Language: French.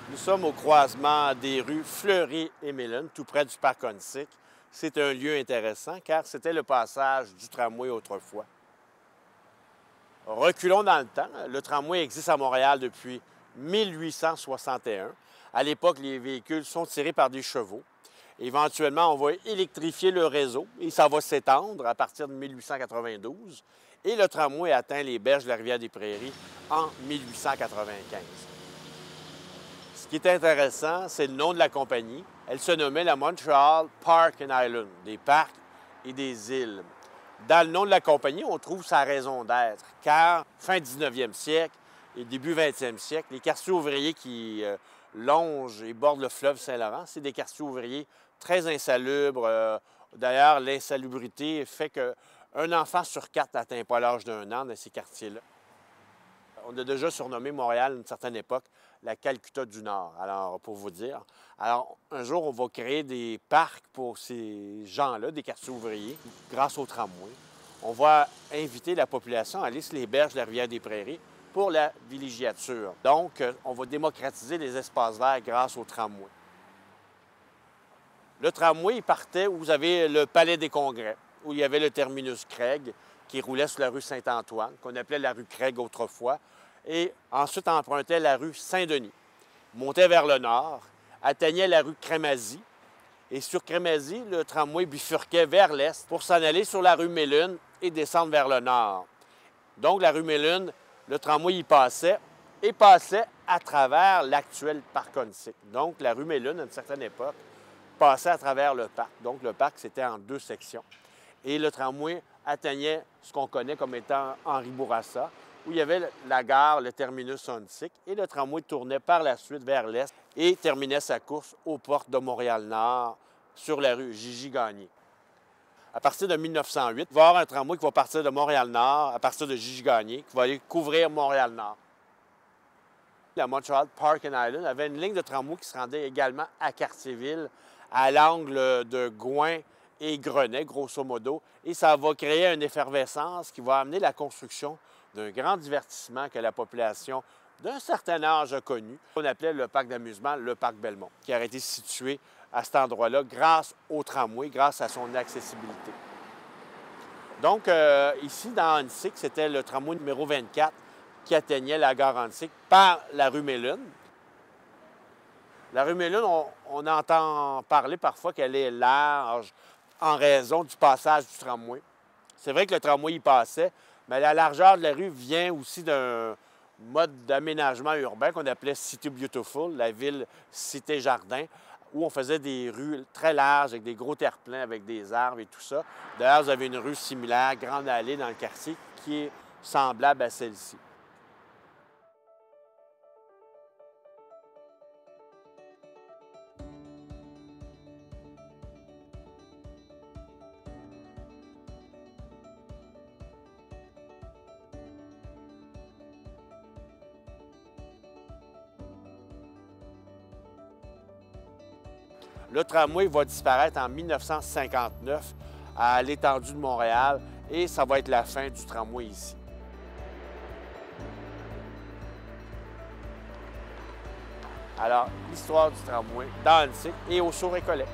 Nous sommes au croisement des rues Fleury et Millen, tout près du parc Onsic. C'est un lieu intéressant car c'était le passage du tramway autrefois. Reculons dans le temps. Le tramway existe à Montréal depuis 1861. À l'époque, les véhicules sont tirés par des chevaux. Éventuellement, on va électrifier le réseau et ça va s'étendre à partir de 1892. Et le tramway atteint les berges de la rivière des Prairies en 1895. Ce qui est intéressant, c'est le nom de la compagnie. Elle se nommait la Montreal Park and Island, des parcs et des îles. Dans le nom de la compagnie, on trouve sa raison d'être, car fin 19e siècle et début 20e siècle, les quartiers ouvriers qui longent et bordent le fleuve Saint-Laurent, c'est des quartiers ouvriers très insalubres. D'ailleurs, l'insalubrité fait qu'un enfant sur 4 n'atteint pas l'âge d'1 an dans ces quartiers-là. On a déjà surnommé Montréal, à une certaine époque, la Calcutta du Nord, alors pour vous dire. Alors, un jour, on va créer des parcs pour ces gens-là, des quartiers ouvriers, grâce au tramway. On va inviter la population à aller sur les berges de la rivière des Prairies pour la villégiature. Donc, on va démocratiser les espaces verts grâce au tramway. Le tramway, il partait où vous avez le Palais des Congrès, où il y avait le terminus Craig, qui roulait sur la rue Saint-Antoine, qu'on appelait la rue Craig autrefois, et ensuite empruntait la rue Saint-Denis, montait vers le nord, atteignait la rue Crémazie, et sur Crémazie, le tramway bifurquait vers l'est pour s'en aller sur la rue Millen et descendre vers le nord. Donc, la rue Millen, le tramway y passait et passait à travers l'actuel parc Onsic. Donc, la rue Millen, à une certaine époque, passait à travers le parc. Donc, le parc, c'était en 2 sections. Et le tramway atteignait ce qu'on connaît comme étant Henri Bourassa, où il y avait la gare, le terminus Onsic, et le tramway tournait par la suite vers l'est et terminait sa course aux portes de Montréal-Nord, sur la rue Gigi-Gagné. À partir de 1908, il va y avoir un tramway qui va partir de Montréal-Nord, à partir de Gigi-Gagné, qui va aller couvrir Montréal-Nord. La Montreal Park and Island avait une ligne de tramway qui se rendait également à Cartierville, à l'angle de Gouin et Grenet, grosso modo, et ça va créer une effervescence qui va amener la construction d'un grand divertissement que la population d'un certain âge a connu. On appelait le parc d'amusement le parc Belmont, qui a été situé à cet endroit-là grâce au tramway, grâce à son accessibilité. Donc, ici, dans Onsic, c'était le tramway numéro 24 qui atteignait la gare Onsic par la rue Millen. La rue Millen, on entend parler parfois qu'elle est large en raison du passage du tramway. C'est vrai que le tramway y passait, mais la largeur de la rue vient aussi d'un mode d'aménagement urbain qu'on appelait City Beautiful, la ville Cité-Jardin, où on faisait des rues très larges avec des gros terre-pleins, avec des arbres et tout ça. D'ailleurs, vous avez une rue similaire, Grande Allée, dans le quartier, qui est semblable à celle-ci. Le tramway va disparaître en 1959 à l'étendue de Montréal et ça va être la fin du tramway ici. Alors, l'histoire du tramway dans Onsic et au Sourd-Récollet.